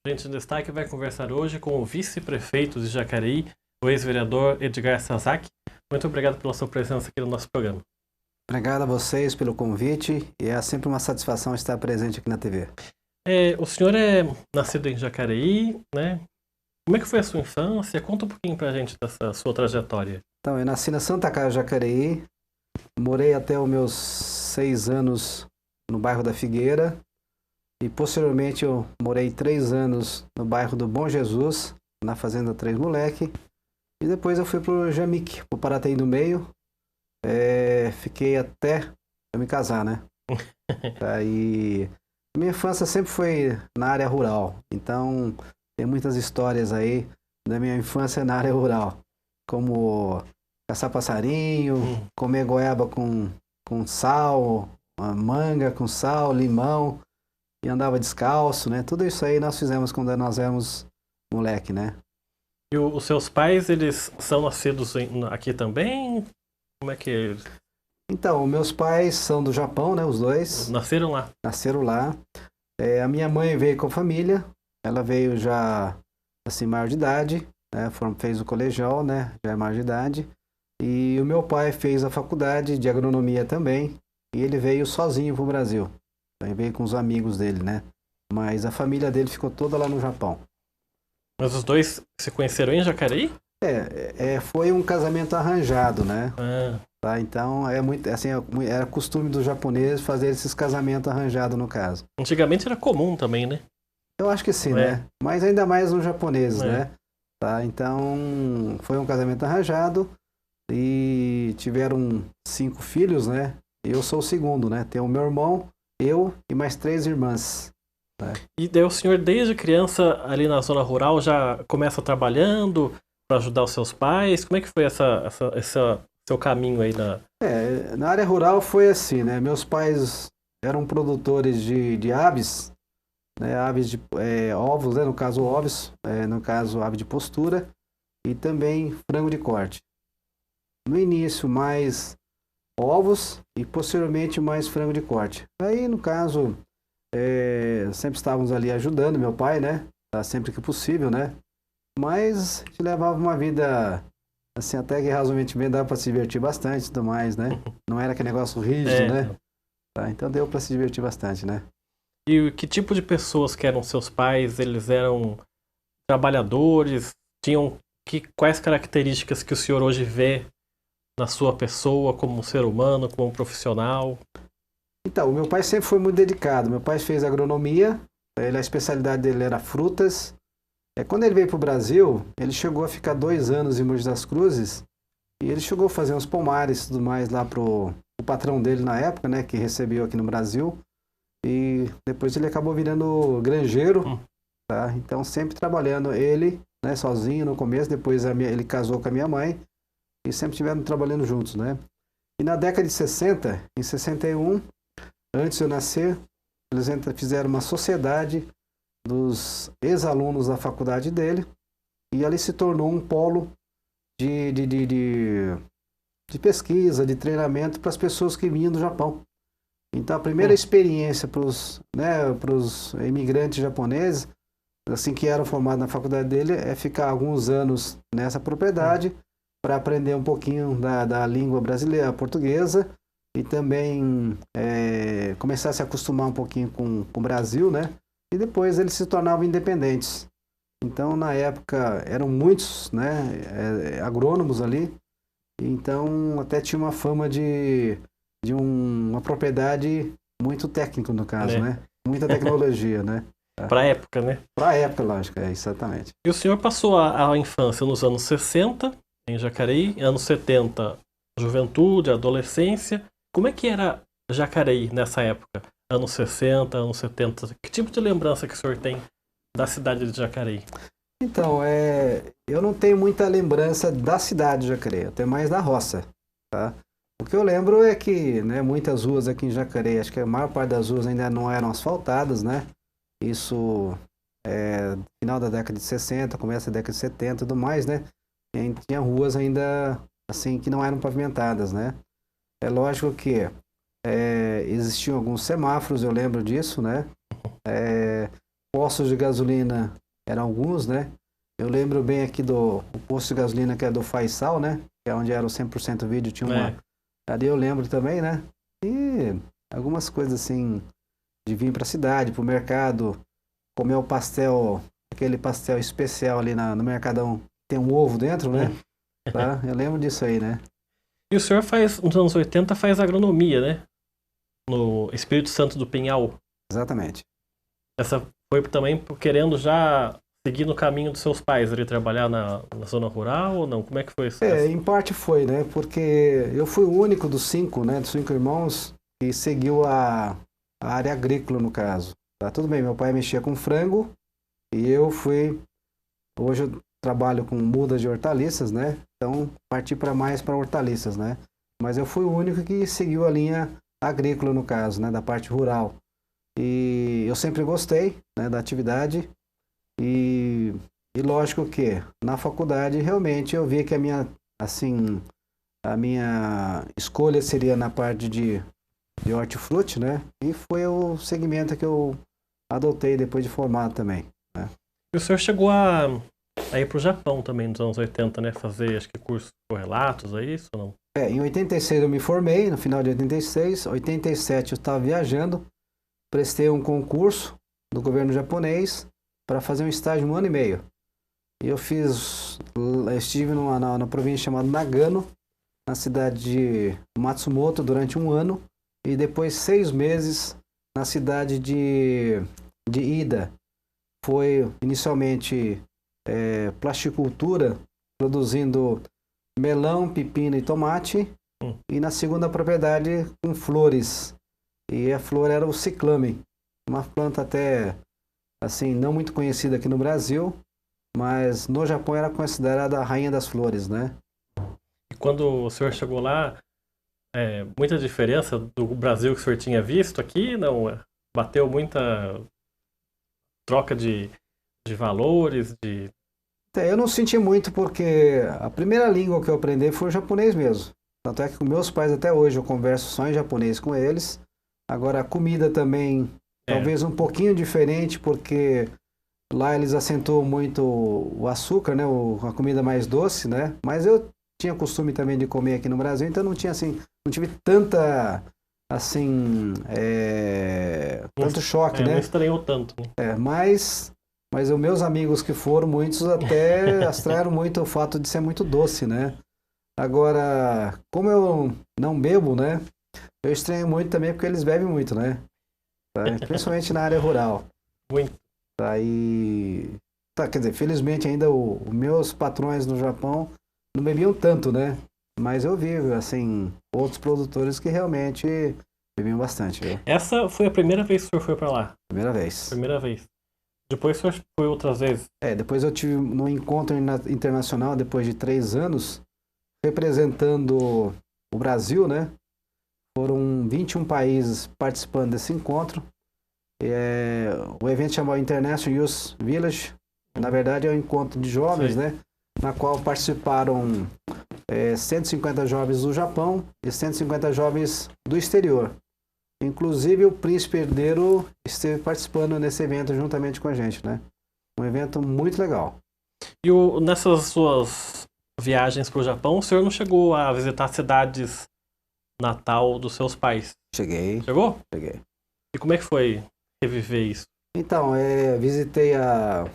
A gente em destaque vai conversar hoje com o vice-prefeito de Jacareí, o ex-vereador Edgar Sazak. Muito obrigado pela sua presença aqui no nosso programa. Obrigado a vocês pelo convite e é sempre uma satisfação estar presente aqui na TV. O senhor é nascido em Jacareí, né? Como é que foi a sua infância? Conta um pouquinho pra gente dessa sua trajetória. Então, eu nasci na Santa Casa, Jacareí, morei até os meus 6 anos no bairro da Figueira e posteriormente eu morei 3 anos no bairro do Bom Jesus, na Fazenda Três Moleque, e depois eu fui pro Jamique, pro Paraty do Meio, fiquei até eu me casar, né? Aí, minha infância sempre foi na área rural, então tem muitas histórias aí da minha infância na área rural, como caçar passarinho, comer goiaba com sal, manga com sal, limão, e andava descalço, né? Tudo isso aí nós fizemos quando nós éramos moleque, né? E os seus pais, eles são nascidos aqui também? Como é que... Então, meus pais são do Japão, né? Os dois. Nasceram lá? Nasceram lá. A minha mãe veio com a família. Ela veio já, assim, maior de idade, né? Fez o colegial, né? Já é maior de idade. E o meu pai fez a faculdade de agronomia também. E ele veio sozinho pro Brasil. Ele veio com os amigos dele, né? Mas a família dele ficou toda lá no Japão. Mas os dois se conheceram em Jacareí? Foi um casamento arranjado, né? Ah. Então, era costume dos japoneses fazer esses casamentos arranjados, no caso. Antigamente era comum também, né? Eu acho que sim, né? Mas ainda mais os japoneses, né? Então, foi um casamento arranjado e tiveram 5 filhos, né? Eu sou o segundo, né? Tem o meu irmão, eu e mais 3 irmãs. Né? E daí o senhor, desde criança, ali na zona rural, já começa trabalhando para ajudar os seus pais? Como é que foi esse seu caminho aí na... Na área rural foi assim, né? Meus pais eram produtores de aves, né? Aves de ovos, né? No caso ovos, no caso ave de postura e também frango de corte. No início mais ovos e posteriormente mais frango de corte. Aí no caso sempre estávamos ali ajudando meu pai, né? Sempre que possível, né? Mas a gente levava uma vida assim, até que razoavelmente bem, dava para se divertir bastante e tudo mais, né? Não era aquele negócio rígido, né? Então deu para se divertir bastante, né? E que tipo de pessoas que eram seus pais? Eles eram trabalhadores? Quais características que o senhor hoje vê na sua pessoa como ser humano, como profissional? Então, o meu pai sempre foi muito dedicado. Meu pai fez agronomia, a especialidade dele era frutas. Quando ele veio para o Brasil, ele chegou a ficar 2 anos em Mogi das Cruzes e ele chegou a fazer uns pomares e tudo mais lá pro patrão dele na época, né, que recebeu aqui no Brasil. E depois ele acabou virando granjeiro, tá? Então sempre trabalhando ele, né, sozinho no começo, depois ele casou com a minha mãe e sempre estiveram trabalhando juntos, né? E na década de 60, em 61, antes de eu nascer, eles fizeram uma sociedade dos ex-alunos da faculdade dele, e ali se tornou um polo de pesquisa, de treinamento para as pessoas que vinham do Japão. Então a primeira experiência para os imigrantes japoneses, assim que eram formados na faculdade dele, é ficar alguns anos nessa propriedade para aprender um pouquinho da língua brasileira, portuguesa, e também começar a se acostumar um pouquinho com o Brasil, né? E depois eles se tornavam independentes. Então, na época, eram muitos, né, agrônomos ali. Então, até tinha uma fama de uma propriedade muito técnica, no caso, né? Muita tecnologia, né? Para a época, né? Para a época, lógico, exatamente. E o senhor passou a infância nos anos 60, em Jacareí, anos 70, juventude, adolescência. Como é que era Jacareí nessa época? Anos 60, anos 70, que tipo de lembrança que o senhor tem da cidade de Jacareí? Então, eu não tenho muita lembrança da cidade de Jacareí, eu tenho mais da roça, tá? O que eu lembro é que, né, muitas ruas aqui em Jacareí, acho que a maior parte das ruas ainda não eram asfaltadas, né? Isso final da década de 60, começo da década de 70 e tudo mais, né? E tinha ruas ainda, assim, que não eram pavimentadas, né? É lógico que existiam alguns semáforos, eu lembro disso, né? postos de gasolina eram alguns, né? Eu lembro bem aqui do posto de gasolina que é do Faisal, né? Que é onde era o 100% vídeo, tinha uma... Ali eu lembro também, né? E algumas coisas assim, de vir para a cidade, para o mercado, comer o pastel, aquele pastel especial ali no Mercadão, tem um ovo dentro, né? Tá? Eu lembro disso aí, né? E o senhor faz, nos anos 80, faz agronomia, né? No Espírito Santo do Pinhal. Exatamente. Essa foi também querendo já seguir no caminho dos seus pais, ali trabalhar na zona rural ou não? Como é que foi isso? Em parte foi, né? Porque eu fui o único dos 5, né? Dos 5 irmãos que seguiu a área agrícola, no caso. Tá tudo bem, meu pai mexia com frango e eu fui... Hoje eu trabalho com mudas de hortaliças, né? Então parti mais para hortaliças, né? Mas eu fui o único que seguiu a linha agrícola, no caso, né? Da parte rural. E eu sempre gostei, né, da atividade e lógico que na faculdade realmente eu vi que a minha escolha seria na parte de hortifruti, né? E foi o segmento que eu adotei depois de formado também, né? E o senhor chegou a ir para o Japão também nos anos 80, né? Fazer, acho que cursos correlatos, é isso ou não? Em 86 eu me formei, no final de 86, 87 eu estava viajando, prestei um concurso do governo japonês para fazer um estágio 1 ano e meio. E eu estive na província chamada Nagano, na cidade de Matsumoto durante 1 ano e depois 6 meses na cidade de Ida. Foi inicialmente plasticultura, produzindo melão, pepino e tomate, e na segunda propriedade com flores. E a flor era o ciclame, uma planta até assim não muito conhecida aqui no Brasil, mas no Japão era considerada a rainha das flores, né? E quando o senhor chegou lá, muita diferença do Brasil que o senhor tinha visto aqui? Não? Bateu muita troca de valores? Eu não senti muito porque a primeira língua que eu aprendi foi o japonês mesmo. Tanto é que com meus pais até hoje eu converso só em japonês com eles. Agora a comida também, talvez um pouquinho diferente, porque lá eles acentuam muito o açúcar, né? A comida mais doce, né? Mas eu tinha costume também de comer aqui no Brasil, então não tive tanta, tanto choque, né? Não estranhou tanto, né? Mas os meus amigos que foram, muitos até estranharam muito o fato de ser muito doce, né? Agora, como eu não bebo, né? Eu estranho muito também porque eles bebem muito, né? Tá? Principalmente na área rural. Muito. Quer dizer, felizmente ainda os meus patrões no Japão não bebiam tanto, né? Mas eu vi, assim, outros produtores que realmente bebiam bastante, viu? Essa foi a primeira vez que o senhor foi para lá? Primeira vez. Primeira vez. Depois o senhor foi outras vezes? Depois eu tive no encontro internacional, depois de 3 anos, representando o Brasil, né? Foram 21 países participando desse encontro. O evento chamado International Youth Village. Na verdade é um encontro de jovens, né? Na qual participaram 150 jovens do Japão e 150 jovens do exterior. Inclusive o príncipe herdeiro esteve participando nesse evento juntamente com a gente, né? Um evento muito legal. E nessas suas viagens para o Japão, o senhor não chegou a visitar cidades natal dos seus pais? Cheguei. Chegou? Cheguei. E como é que foi reviver isso? Então, visitei a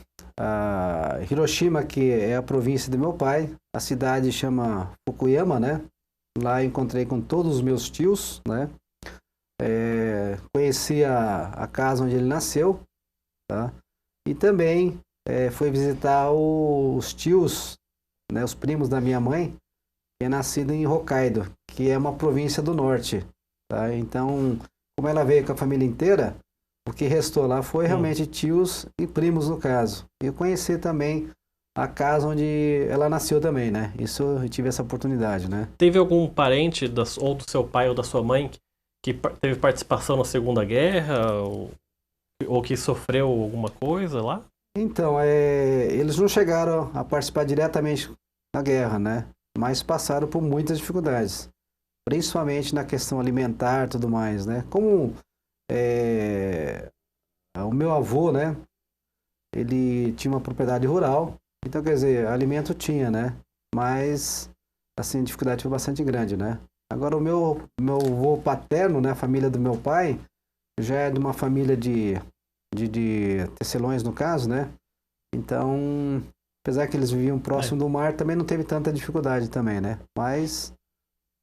Hiroshima, que é a província do meu pai. A cidade chama Fukuyama, né? Lá encontrei com todos os meus tios, né? Conheci a casa onde ele nasceu, tá? E também fui visitar os tios, né? Os primos da minha mãe, que é nascido em Hokkaido, que é uma província do norte, tá? Então, como ela veio com a família inteira, o que restou lá foi realmente tios e primos, no caso. E eu conheci também a casa onde ela nasceu também, né? Isso eu tive essa oportunidade, né? Teve algum parente ou do seu pai ou da sua mãe que teve participação na Segunda Guerra ou que sofreu alguma coisa lá? Então, eles não chegaram a participar diretamente da guerra, né? Mas passaram por muitas dificuldades, principalmente na questão alimentar e tudo mais, né? Como o meu avô, né? ele tinha uma propriedade rural, então quer dizer, alimento tinha, né? Mas, assim, a dificuldade foi bastante grande, né? Agora o meu avô paterno, né, a família do meu pai, já é de uma família de tecelões, no caso, né? Então, apesar que eles viviam próximo do mar, também não teve tanta dificuldade também, né? Mas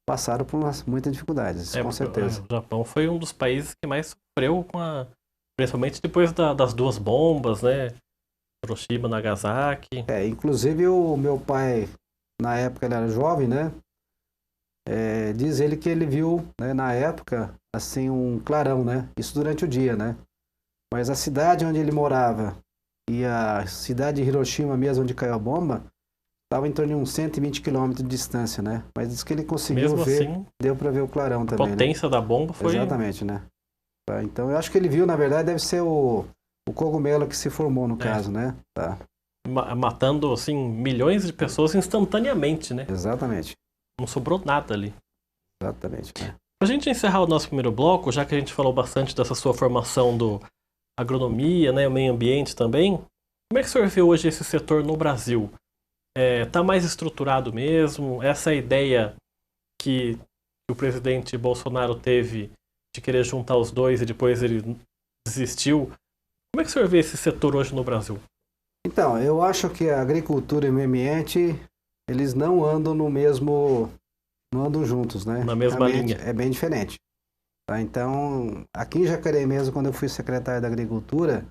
passaram por muitas dificuldades, com certeza. O Japão foi um dos países que mais sofreu principalmente depois das duas bombas, né? Hiroshima, Nagasaki. Inclusive o meu pai, na época ele era jovem, né? Diz ele que ele viu, né, na época, assim, um clarão, né? Isso durante o dia, né? Mas a cidade onde ele morava e a cidade de Hiroshima mesmo, onde caiu a bomba, estava em torno de uns 120 quilômetros de distância, né? Mas diz que ele conseguiu Mesmo ver, assim, deu para ver o clarão também, a potência da bomba foi... Exatamente, né? Tá, então eu acho que ele viu, na verdade, deve ser o cogumelo que se formou no caso, né? Tá. Matando, assim, milhões de pessoas instantaneamente, né? Exatamente. Não sobrou nada ali. Exatamente, né? Pra gente encerrar o nosso primeiro bloco, já que a gente falou bastante dessa sua formação do agronomia, né, o meio ambiente também, como é que o senhor vê hoje esse setor no Brasil? Tá mais estruturado mesmo? Essa ideia que o presidente Bolsonaro teve de querer juntar os dois e depois ele desistiu. Como é que o senhor vê esse setor hoje no Brasil? Então, eu acho que a agricultura e o meio ambiente, eles não andam não andam juntos, né? Na mesma linha. É bem diferente. Tá? Então, aqui em Jacareí mesmo, quando eu fui secretário da Agricultura,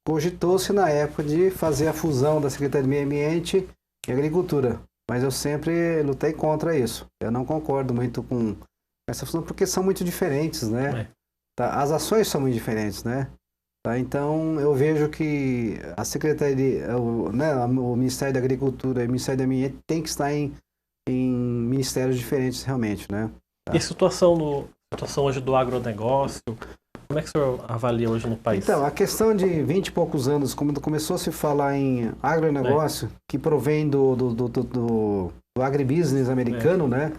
cogitou-se na época de fazer a fusão da Secretaria de Meio Ambiente e Agricultura. Mas eu sempre lutei contra isso. Eu não concordo muito com essa fusão, porque são muito diferentes, né? Tá? As ações são muito diferentes, né? Tá? Então, eu vejo que a Secretaria, o Ministério da Agricultura e o Ministério do Meio Ambiente tem que estar em ministérios diferentes, realmente, né? Tá? E a situação hoje do agronegócio, como é que o senhor avalia hoje no país? Então, a questão de 20 e poucos anos, quando começou a se falar em agronegócio, que provém do agribusiness americano, né?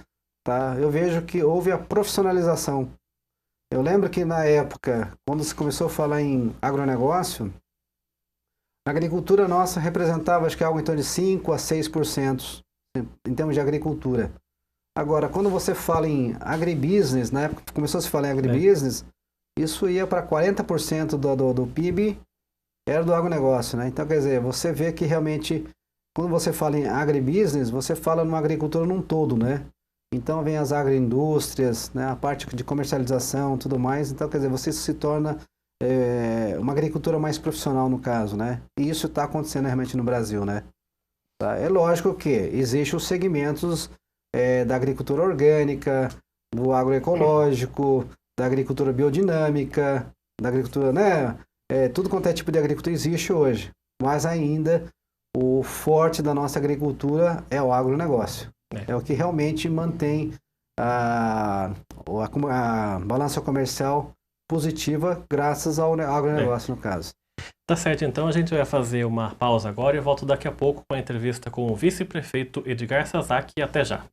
Tá? Eu vejo que houve a profissionalização. Eu lembro que na época, quando se começou a falar em agronegócio, a agricultura nossa representava, acho que algo em torno de 5 a 6% em termos de agricultura. Agora, quando você fala em agribusiness, na época que começou a se falar em agribusiness, isso ia para 40% do PIB, era do agronegócio, né? Então, quer dizer, você vê que realmente, quando você fala em agribusiness, você fala numa agricultura num todo, né? Então, vem as agroindústrias, né? A parte de comercialização, tudo mais. Então, quer dizer, você se torna uma agricultura mais profissional, no caso, né? E isso está acontecendo realmente no Brasil, né? Tá? É lógico que existem os segmentos da agricultura orgânica, do agroecológico, da agricultura biodinâmica, da agricultura, né? Tudo quanto é tipo de agricultura existe hoje. Mas ainda o forte da nossa agricultura é o agronegócio. É o que realmente mantém a balança comercial positiva graças ao agronegócio, no caso. Tá certo, então a gente vai fazer uma pausa agora e eu volto daqui a pouco com a entrevista com o vice-prefeito Edgar Sasaki. Até já.